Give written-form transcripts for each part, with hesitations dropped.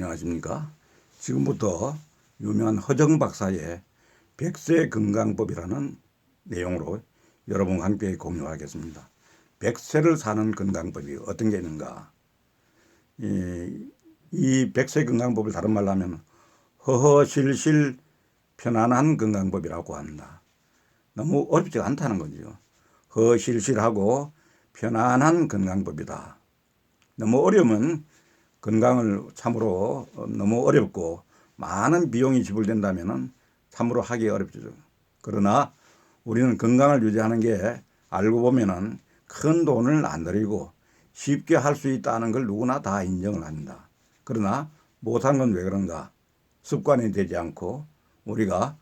안녕하십니까. 지금부터 유명한 허정 박사의 백세 건강법이라는 내용으로 여러분과 함께 공유하겠습니다. 백세를 사는 건강법이 어떤 게 있는가. 이 백세 건강법을 다른 말로 하면 허허실실 편안한 건강법이라고 합니다. 너무 어렵지 않다는 거죠. 허실실하고 편안한 건강법이다. 너무 어려우면 건강을 참으로 너무 어렵고 많은 비용이 지불된다면 참으로 하기 어렵죠. 그러나 우리는 건강을 유지하는 게 알고 보면은 큰 돈을 안 들이고 쉽게 할 수 있다는 걸 누구나 다 인정을 합니다. 그러나 못한 건 왜 그런가? 습관이 되지 않고 우리가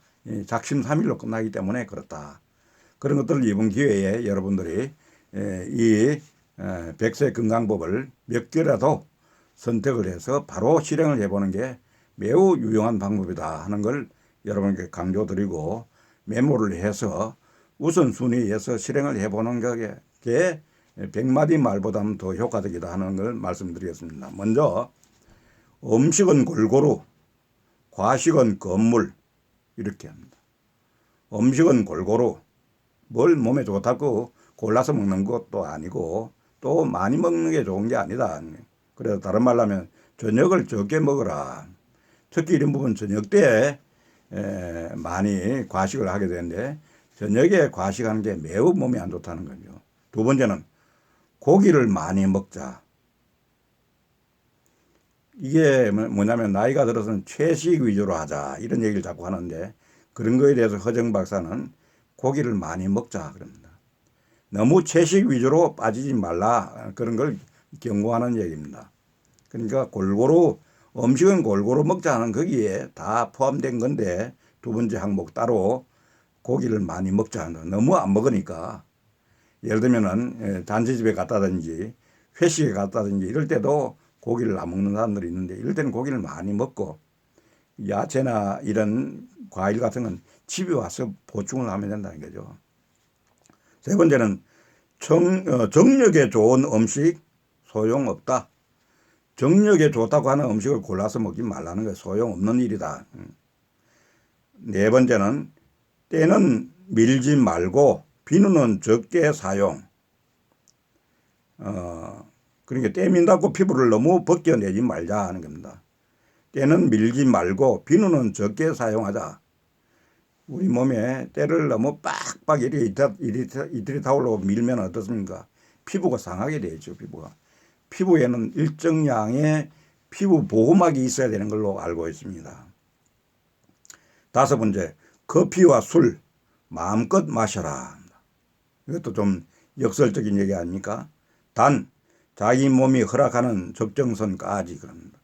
작심삼일로 끝나기 때문에 그렇다. 그런 것들을 이번 기회에 여러분들이 이 백세 건강법을 몇 개라도 선택을 해서 바로 실행을 해보는 게 매우 유용한 방법이다 하는 걸 여러분께 강조드리고 메모를 해서 우선순위에서 실행을 해보는 게 100마디 말보다는 더 효과적이다 하는 걸 말씀드리겠습니다. 먼저 음식은 골고루, 과식은 건물 이렇게 합니다. 음식은 골고루, 뭘 몸에 좋다고 골라서 먹는 것도 아니고 또 많이 먹는 게 좋은 게 아니다. 그래서 다른 말로 하면 저녁을 적게 먹어라. 특히 이런 부분 저녁 때 많이 과식을 하게 되는데 저녁에 과식하는 게 매우 몸에 안 좋다는 거죠. 두 번째는 고기를 많이 먹자. 이게 뭐냐면 나이가 들어서는 채식 위주로 하자 이런 얘기를 자꾸 하는데 그런 거에 대해서 허정 박사는 고기를 많이 먹자 그럽니다. 너무 채식 위주로 빠지지 말라 그런 걸 경고하는 얘기입니다. 그러니까 골고루 음식은 골고루 먹자는 거기에 다 포함된 건데 두 번째 항목 따로 고기를 많이 먹자. 너무 안 먹으니까 예를 들면은 잔치집에 갔다든지 회식에 갔다든지 이럴 때도 고기를 안 먹는 사람들이 있는데 이럴 때는 고기를 많이 먹고 야채나 이런 과일 같은 건 집에 와서 보충을 하면 된다는 거죠. 세 번째는 정력에 좋은 음식 소용없다. 정력에 좋다고 하는 음식을 골라서 먹지 말라는 거예요. 소용없는 일이다. 네 번째는 때는 밀지 말고 비누는 적게 사용. 그러니까 때 민다고 피부를 너무 벗겨내지 말자 하는 겁니다. 때는 밀지 말고 비누는 적게 사용하자. 우리 몸에 때를 너무 빡빡 이리 타올로 밀면 어떻습니까? 피부가 상하게 되죠. 피부에는 일정량의 피부 보호막이 있어야 되는 걸로 알고 있습니다. 다섯 번째, 커피와 술 마음껏 마셔라. 이것도 좀 역설적인 얘기 아닙니까? 단 자기 몸이 허락하는 적정선까지 그럽니다.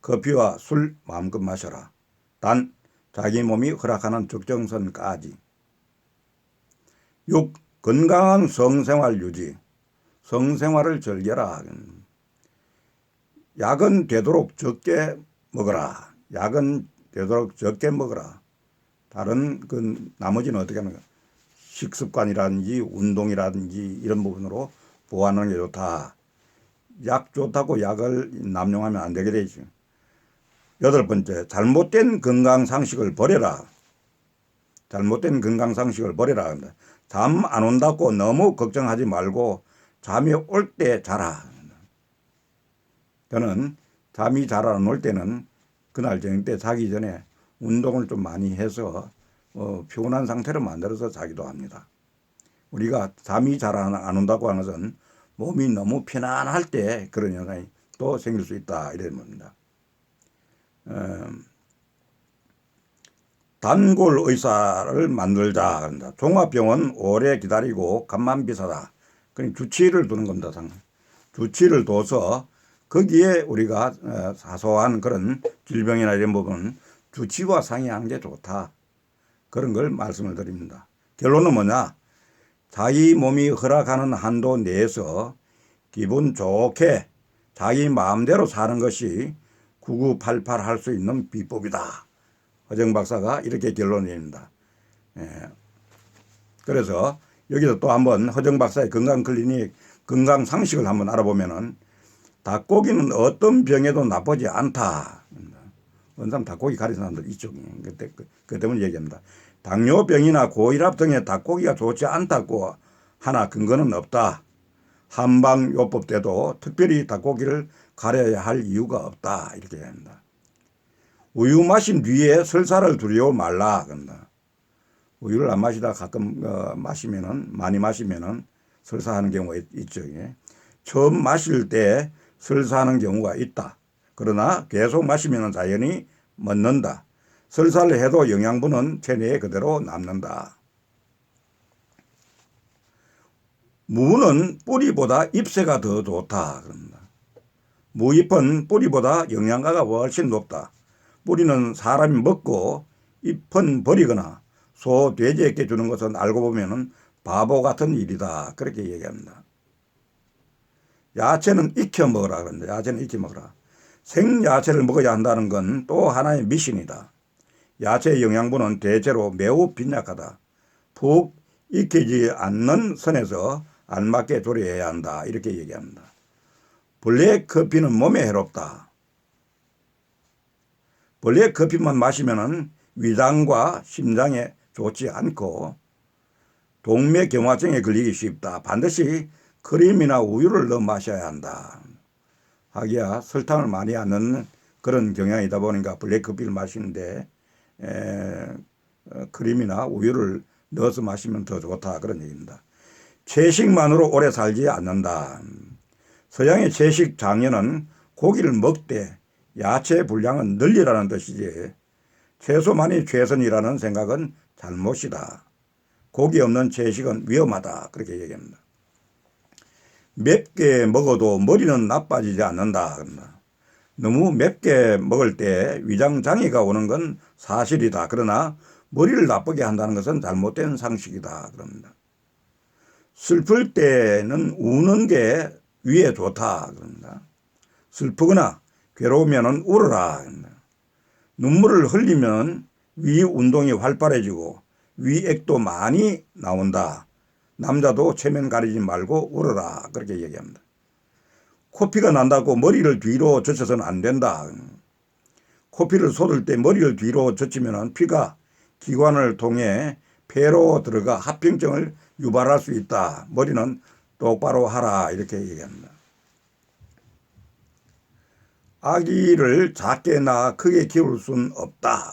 커피와 술 마음껏 마셔라. 단 자기 몸이 허락하는 적정선까지. 6. 건강한 성생활 유지. 성생활을 즐겨라. 약은 되도록 적게 먹어라. 약은 되도록 적게 먹어라. 다른 나머지는 어떻게 하는가? 식습관이라든지 운동이라든지 이런 부분으로 보완하는 게 좋다. 약 좋다고 약을 남용하면 안 되게 되죠. 여덟 번째, 잘못된 건강상식을 버려라. 잘못된 건강상식을 버려라. 잠 안 온다고 너무 걱정하지 말고 잠이 올 때 자라. 저는 잠이 잘 안 올 때는 그날 저녁 때 자기 전에 운동을 좀 많이 해서 피곤한 상태로 만들어서 자기도 합니다. 우리가 잠이 잘 안 온다고 하는 것은 몸이 너무 편안할 때 그런 현상이 또 생길 수 있다 이런 겁니다. 단골 의사를 만들자 한다. 종합병원 오래 기다리고 값만 비싸다. 그러니 주치의를 두는 겁니다. 주치의를 둬서 거기에 우리가 사소한 그런 질병이나 이런 부분 주치의와 상의하는 게 좋다. 그런 걸 말씀을 드립니다. 결론은 뭐냐? 자기 몸이 허락하는 한도 내에서 기분 좋게 자기 마음대로 사는 것이 9988 할 수 있는 비법이다. 허정 박사가 이렇게 결론을 냅니다. 그래서 여기서 또 한번 허정 박사의 건강 클리닉 건강 상식을 한번 알아보면은 닭고기는 어떤 병에도 나쁘지 않다. 어느 사람 닭고기 가리는 사람들 이쪽이. 그 때문에 얘기합니다. 당뇨병이나 고혈압 등의 닭고기가 좋지 않다고 하나 근거는 없다. 한방요법 때도 특별히 닭고기를 가려야 할 이유가 없다. 이렇게 합니다. 우유 마신 뒤에 설사를 두려워 말라. 그런다. 우유를 안 마시다 가끔 많이 마시면은 설사하는 경우가 있죠. 처음 마실 때 설사하는 경우가 있다. 그러나 계속 마시면 자연히 멎는다. 설사를 해도 영양분은 체내에 그대로 남는다. 무는 뿌리보다 잎새가 더 좋다. 그런다. 무잎은 뿌리보다 영양가가 훨씬 높다. 뿌리는 사람이 먹고 잎은 버리거나 소, 돼지에게 주는 것은 알고 보면 바보 같은 일이다. 그렇게 얘기합니다. 야채는 익혀 먹으라. 그런데 야채는 익혀 먹으라. 생야채를 먹어야 한다는 건 또 하나의 미신이다. 야채의 영양분은 대체로 매우 빈약하다. 푹 익히지 않는 선에서 알맞게 조리해야 한다. 이렇게 얘기합니다. 블랙커피는 몸에 해롭다. 블랙커피만 마시면 위장과 심장에 좋지 않고 동맥경화증에 걸리기 쉽다. 반드시 크림이나 우유를 넣어 마셔야 한다. 하기야 설탕을 많이 안 넣는 그런 경향이다 보니까 블랙커피를 마시는데 크림이나 우유를 넣어서 마시면 더 좋다. 그런 얘기입니다. 채식만으로 오래 살지 않는다. 서양의 채식 장려는 고기를 먹되 야채 분량은 늘리라는 뜻이지 채소만이 최선이라는 생각은 잘못이다. 고기 없는 채식은 위험하다. 그렇게 얘기합니다. 맵게 먹어도 머리는 나빠지지 않는다. 너무 맵게 먹을 때 위장장애가 오는 건 사실이다. 그러나 머리를 나쁘게 한다는 것은 잘못된 상식이다. 그럽니다. 슬플 때는 우는 게 위에 좋다. 그럽니다. 슬프거나 괴로우면 울어라. 눈물을 흘리면 위 운동이 활발해지고 위액도 많이 나온다. 남자도 체면 가리지 말고 울어라. 그렇게 얘기합니다. 코피가 난다고 머리를 뒤로 젖혀서는 안 된다. 코피를 쏟을 때 머리를 뒤로 젖히면 피가 기관을 통해 폐로 들어가 합병증을 유발할 수 있다. 머리는 똑바로 하라. 이렇게 얘기합니다. 아기를 작게나 크게 키울 수는 없다.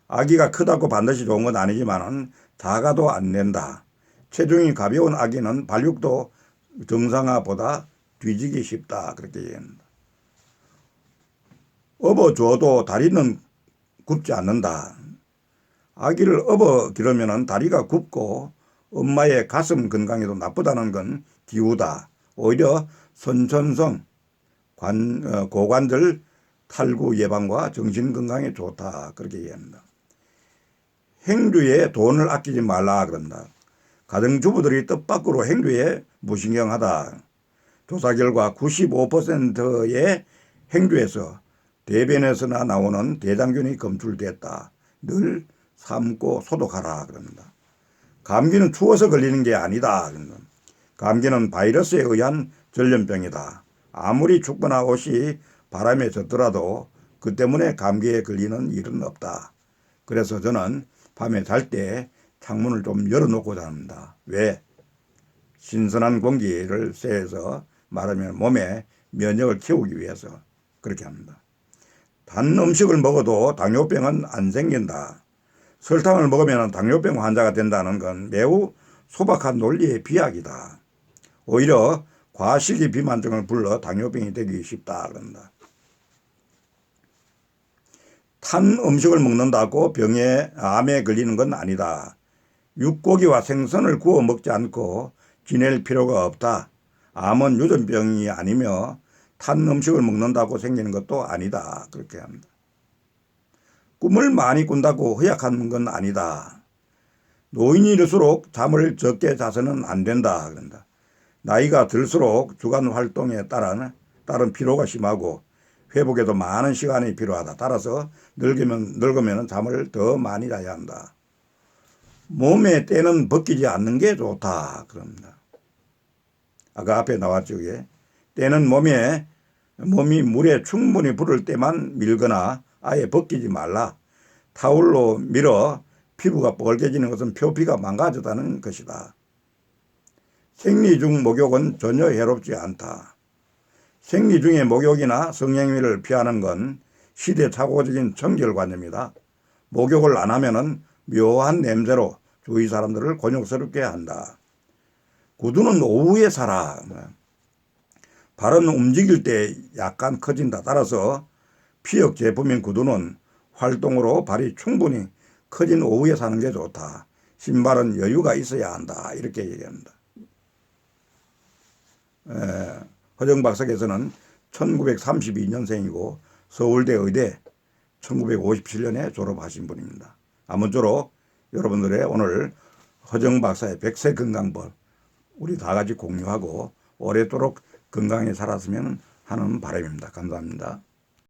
아기가 크다고 반드시 좋은 건 아니지만 작아도 안 된다. 체중이 가벼운 아기는 발육도 정상화보다 뒤지기 쉽다. 그렇게 얘기합니다. 업어줘도 다리는 굽지 않는다. 아기를 업어 기르면 다리가 굽고 엄마의 가슴 건강에도 나쁘다는 건 기우다. 오히려 선천성 고관절 탈구 예방과 정신건강에 좋다. 그렇게 얘기합니다. 행주에 돈을 아끼지 말라 그런다. 가정주부들이 뜻밖으로 행주에 무신경하다. 조사 결과 95%의 행주에서 대변에서나 나오는 대장균이 검출됐다. 늘 삶고 소독하라 그럽니다. 감기는 추워서 걸리는 게 아니다. 감기는 바이러스에 의한 전염병이다. 아무리 춥거나 옷이 바람에 젖더라도 그 때문에 감기에 걸리는 일은 없다. 그래서 저는 밤에 잘 때 창문을 좀 열어놓고 잡니다. 왜? 신선한 공기를 쐬서 말하면 몸에 면역을 키우기 위해서 그렇게 합니다. 단 음식을 먹어도 당뇨병은 안 생긴다. 설탕을 먹으면 당뇨병 환자가 된다는 건 매우 소박한 논리의 비약이다. 오히려 과식이 비만증을 불러 당뇨병이 되기 쉽다 그런다. 탄 음식을 먹는다고 암에 걸리는 건 아니다. 육고기와 생선을 구워 먹지 않고 지낼 필요가 없다. 암은 유전병이 아니며 탄 음식을 먹는다고 생기는 것도 아니다. 그렇게 합니다. 꿈을 많이 꾼다고 허약한 건 아니다. 노인이 될수록 잠을 적게 자서는 안 된다. 그런다. 나이가 들수록 주간 활동에 따른 피로가 심하고 회복에도 많은 시간이 필요하다. 따라서 늙으면 잠을 더 많이 자야 한다. 몸의 때는 벗기지 않는 게 좋다. 그럽니다. 아까 앞에 나왔죠. 이게 때는 몸이 물에 충분히 부를 때만 밀거나 아예 벗기지 말라. 타올로 밀어 피부가 뻘개지는 것은 표피가 망가졌다는 것이다. 생리 중 목욕은 전혀 해롭지 않다. 생리 중에 목욕이나 성행위를 피하는 건 시대착오적인 청결관념이다. 목욕을 안 하면은 묘한 냄새로 주위 사람들을 곤욕스럽게 한다. 구두는 오후에 사라. 발은 움직일 때 약간 커진다. 따라서 피혁 제품인 구두는 활동으로 발이 충분히 커진 오후에 사는 게 좋다. 신발은 여유가 있어야 한다. 이렇게 얘기합니다. 허정박 사께서는 1932년생이고 서울대 의대 1957년에 졸업하신 분입니다. 아무쪼록 여러분들의 오늘 허정 박사의 100세 건강법 우리 다 같이 공유하고 오래도록 건강히 살았으면 하는 바람입니다. 감사합니다.